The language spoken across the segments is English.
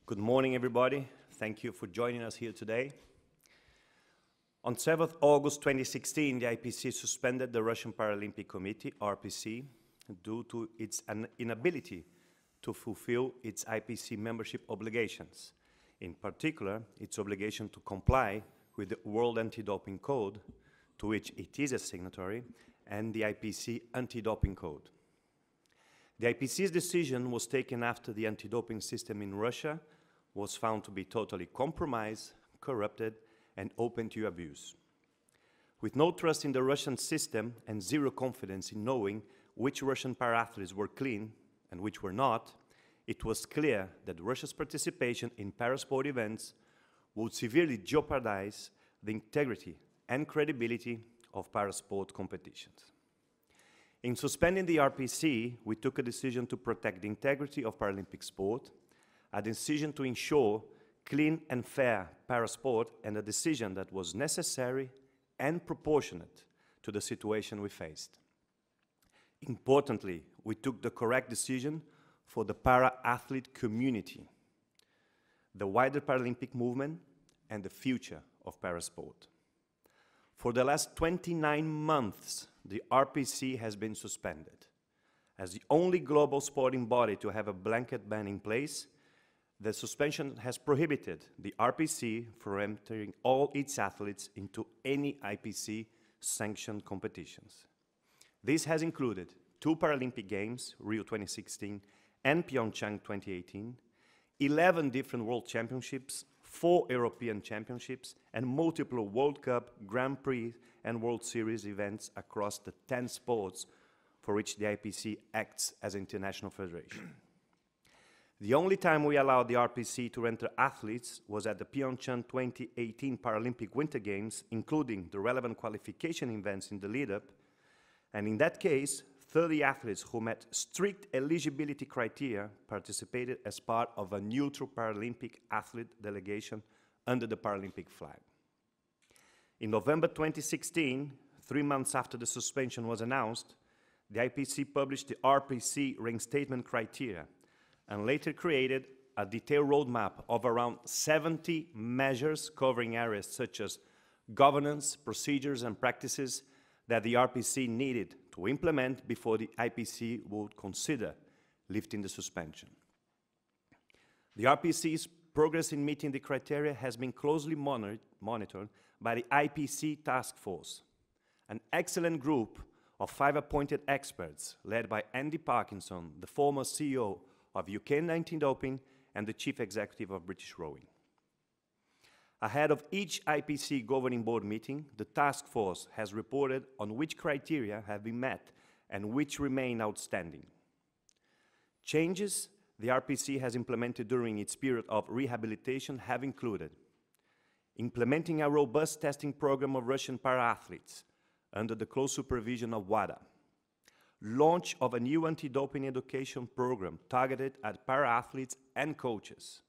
Good morning, everybody. Thank you for joining us here today. On 7th August 2016, the IPC suspended the Russian Paralympic Committee, RPC, due to its inability to fulfill its IPC membership obligations, in particular, its obligation to comply with the World Anti-Doping Code, to which it is a signatory, and the IPC Anti-Doping Code. The IPC's decision was taken after the anti-doping system in Russia was found to be totally compromised, corrupted, and open to abuse. With no trust in the Russian system and zero confidence in knowing which Russian para-athletes were clean and which were not, it was clear that Russia's participation in parasport events would severely jeopardize the integrity and credibility of parasport competitions. In suspending the RPC, we took a decision to protect the integrity of Paralympic sport, a decision to ensure clean and fair parasport, and a decision that was necessary and proportionate to the situation we faced. Importantly, we took the correct decision for the para-athlete community, the wider Paralympic movement, and the future of parasport. For the last 29 months, the RPC has been suspended. As the only global sporting body to have a blanket ban in place, the suspension has prohibited the RPC from entering all its athletes into any IPC-sanctioned competitions. This has included 2 Paralympic Games, Rio 2016 and Pyeongchang 2018, 11 different World Championships, 4 European Championships, and multiple World Cup, Grand Prix, and World Series events across the 10 sports for which the IPC acts as an international federation. The only time we allowed the RPC to enter athletes was at the Pyeongchang 2018 Paralympic Winter Games, including the relevant qualification events in the lead-up, and in that case, 30 athletes who met strict eligibility criteria participated as part of a neutral Paralympic athlete delegation under the Paralympic flag. In November 2016, 3 months after the suspension was announced, the IPC published the RPC reinstatement criteria and later created a detailed roadmap of around 70 measures covering areas such as governance, procedures, and practices that the RPC needed to implement before the IPC would consider lifting the suspension. The RPC's progress in meeting the criteria has been closely monitored by the IPC Task Force, an excellent group of 5 appointed experts led by Andy Parkinson, the former CEO of UK Anti-Doping and the Chief Executive of British Rowing. Ahead of each IPC Governing Board meeting, the task force has reported on which criteria have been met and which remain outstanding. Changes the RPC has implemented during its period of rehabilitation have included implementing a robust testing program of Russian para-athletes under the close supervision of WADA, launch of a new anti-doping education program targeted at para-athletes and coaches,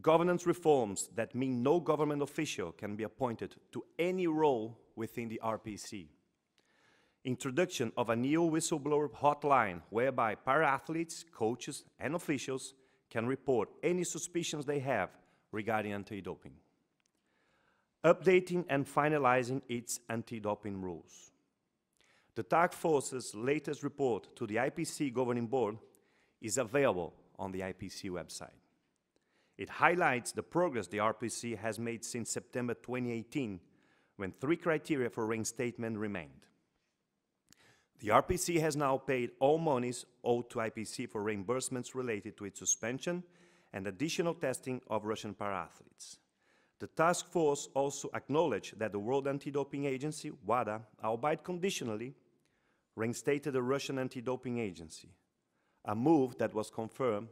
governance reforms that mean no government official can be appointed to any role within the RPC. Introduction of a new whistleblower hotline whereby para-athletes, coaches, and officials can report any suspicions they have regarding anti-doping. Updating and finalizing its anti-doping rules. The task force's latest report to the IPC Governing Board is available on the IPC website. It highlights the progress the RPC has made since September 2018, when 3 criteria for reinstatement remained. The RPC has now paid all monies owed to IPC for reimbursements related to its suspension and additional testing of Russian para-athletes. The task force also acknowledged that the World Anti-Doping Agency, WADA, albeit conditionally, reinstated the Russian Anti-Doping Agency, a move that was confirmed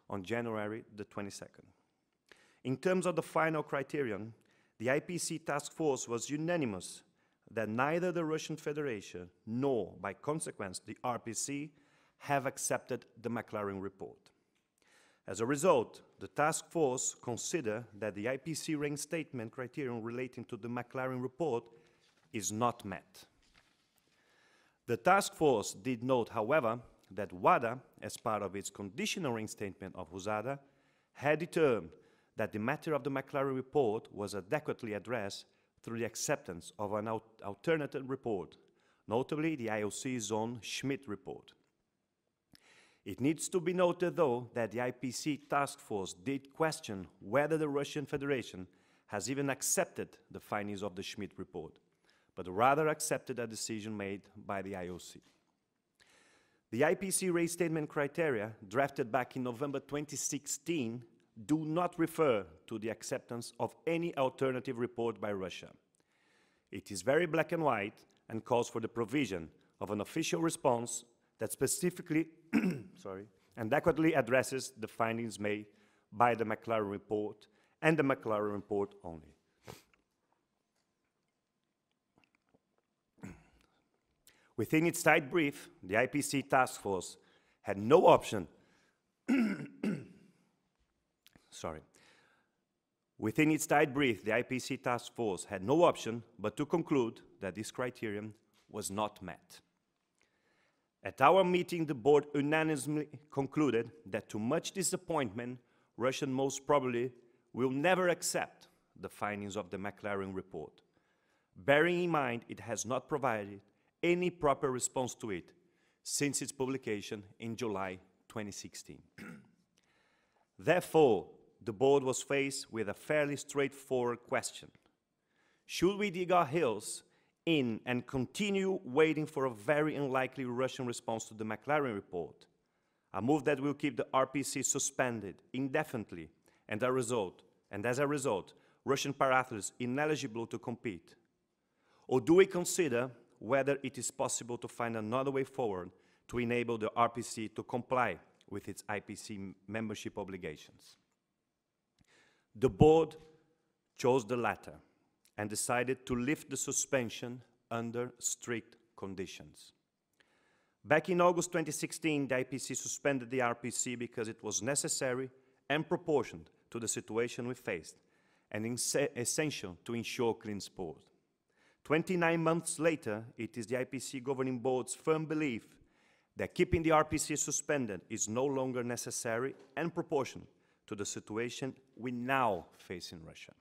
on January the 22nd. In terms of the final criterion, the IPC task force was unanimous that neither the Russian Federation nor, by consequence, the RPC have accepted the McLaren report. As a result, the task force considered that the IPC reinstatement criterion relating to the McLaren report is not met. The task force did note, however, that WADA, as part of its conditional reinstatement of USADA, had determined that the matter of the McLaren report was adequately addressed through the acceptance of an alternative report, notably the IOC's own Schmidt report. It needs to be noted, though, that the IPC task force did question whether the Russian Federation has even accepted the findings of the Schmidt report, but rather accepted a decision made by the IOC. The IPC race statement criteria, drafted back in November 2016, do not refer to the acceptance of any alternative report by Russia. It is very black and white and calls for the provision of an official response that specifically and adequately addresses the findings made by the McLaren report and the McLaren report only. Within its tight brief, the IPC task force had no option Within its tight brief, the IPC task force had no option but to conclude that this criterion was not met. At our meeting, the board unanimously concluded that, to much disappointment, Russia most probably will never accept the findings of the McLaren report, bearing in mind it has not provided any proper response to it since its publication in July 2016. Therefore, the board was faced with a fairly straightforward question. Should we dig our heels in and continue waiting for a very unlikely Russian response to the McLaren report, a move that will keep the RPC suspended indefinitely and as a result, Russian para-athletes ineligible to compete? Or do we consider whether it is possible to find another way forward to enable the RPC to comply with its IPC membership obligations? The board chose the latter and decided to lift the suspension under strict conditions. Back in August 2016, the IPC suspended the RPC because it was necessary and proportioned to the situation we faced and essential to ensure clean sport. 29 months later, it is the IPC governing board's firm belief that keeping the RPC suspended is no longer necessary and proportioned to the situation we now face in Russia.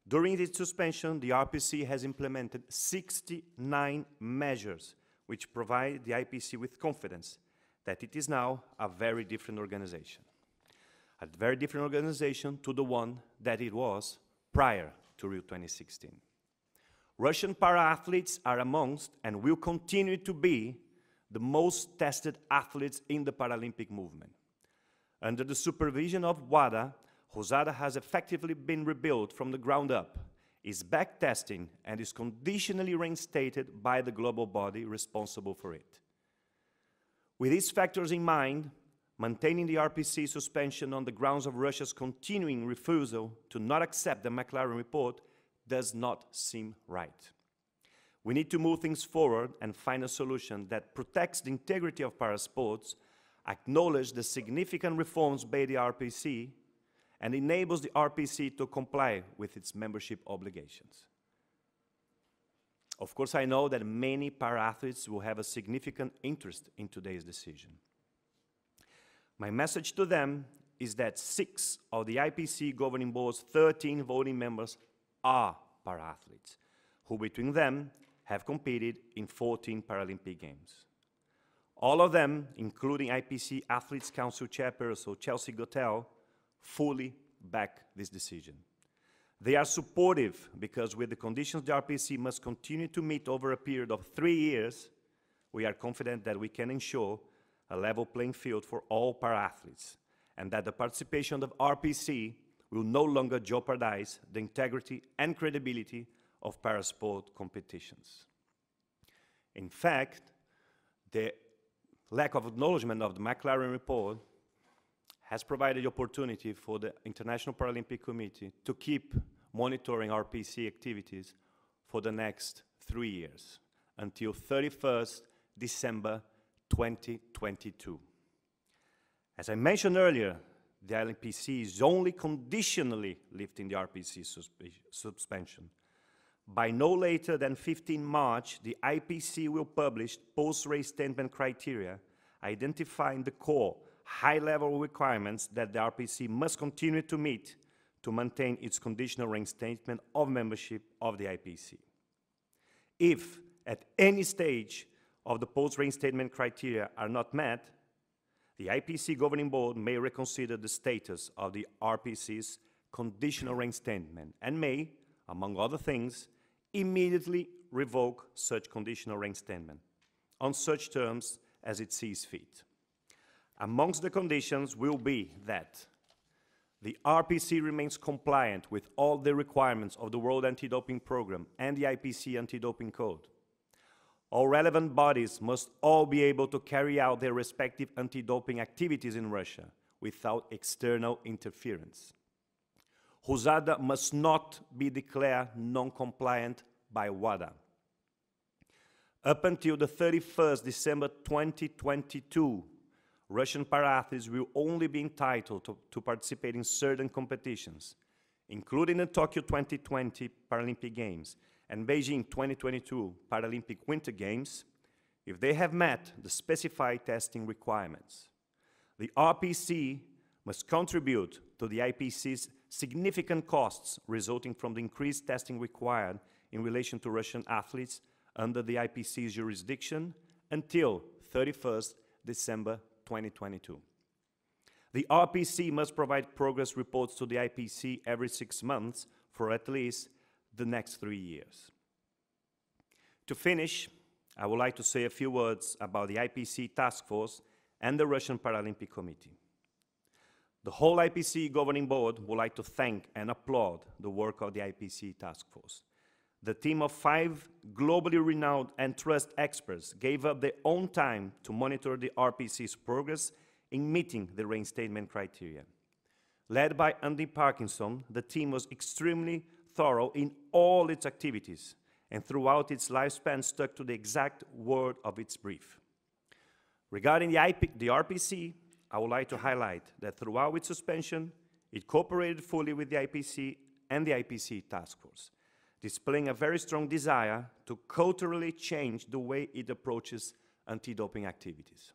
During its suspension, the RPC has implemented 69 measures which provide the IPC with confidence that it is now a very different organization. A very different organization to the one that it was prior to Rio 2016. Russian para-athletes are amongst and will continue to be the most tested athletes in the Paralympic movement. Under the supervision of WADA, WADA has effectively been rebuilt from the ground up, is back-testing, and is conditionally reinstated by the global body responsible for it. With these factors in mind, maintaining the RPC suspension on the grounds of Russia's continuing refusal to not accept the McLaren report does not seem right. We need to move things forward and find a solution that protects the integrity of parasports, acknowledge the significant reforms by the RPC, and enables the RPC to comply with its membership obligations. Of course, I know that many para-athletes will have a significant interest in today's decision. My message to them is that 6 of the IPC governing board's 13 voting members are para-athletes, who between them have competed in 14 Paralympic Games. All of them, including IPC Athletes Council Chairperson Chelsea Gottel, fully back this decision. They are supportive because with the conditions the RPC must continue to meet over a period of 3 years, we are confident that we can ensure a level playing field for all para-athletes and that the participation of RPC will no longer jeopardize the integrity and credibility of parasport competitions. In fact, the lack of acknowledgement of the McLaren report has provided the opportunity for the International Paralympic Committee to keep monitoring RPC activities for the next 3 years, until 31st December 2022. As I mentioned earlier, the IPC is only conditionally lifting the RPC suspension. By no later than 15 March, the IPC will publish post-race statement criteria identifying the core high-level requirements that the RPC must continue to meet to maintain its conditional reinstatement of membership of the IPC. If, at any stage of the post-reinstatement criteria are not met, the IPC Governing Board may reconsider the status of the RPC's conditional reinstatement and may, among other things, immediately revoke such conditional reinstatement on such terms as it sees fit. Amongst the conditions will be that the RPC remains compliant with all the requirements of the World Anti-Doping Programme and the IPC Anti-Doping Code. All relevant bodies must all be able to carry out their respective anti-doping activities in Russia without external interference. Husada must not be declared non-compliant by WADA. Up until the 31st December 2022, Russian para-athletes will only be entitled to participate in certain competitions, including the Tokyo 2020 Paralympic Games and Beijing 2022 Paralympic Winter Games, if they have met the specified testing requirements. The RPC must contribute to the IPC's significant costs resulting from the increased testing required in relation to Russian athletes under the IPC's jurisdiction until 31st December 2022. The RPC must provide progress reports to the IPC every 6 months for at least the next 3 years. To finish, I would like to say a few words about the IPC Task Force and the Russian Paralympic Committee. The whole IPC Governing Board would like to thank and applaud the work of the IPC Task Force. The team of 5 globally renowned and trusted experts gave up their own time to monitor the RPC's progress in meeting the reinstatement criteria. Led by Andy Parkinson, the team was extremely thorough in all its activities and throughout its lifespan stuck to the exact word of its brief. Regarding the RPC, I would like to highlight that throughout its suspension, it cooperated fully with the IPC and the IPC Task Force, displaying a very strong desire to culturally change the way it approaches anti-doping activities.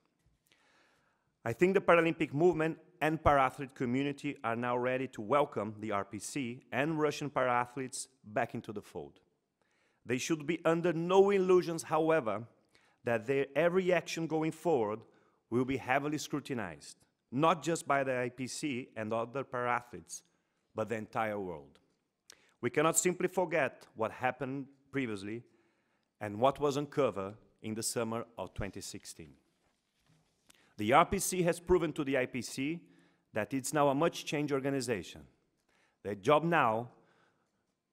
I think the Paralympic movement and para-athlete community are now ready to welcome the RPC and Russian para-athletes back into the fold. They should be under no illusions, however, that their every action going forward will be heavily scrutinized, not just by the IPC and other para-athletes, but the entire world. We cannot simply forget what happened previously and what was uncovered in the summer of 2016. The RPC has proven to the IPC that it's now a much-changed organization. Their job now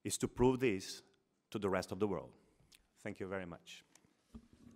is to prove this to the rest of the world. Thank you very much.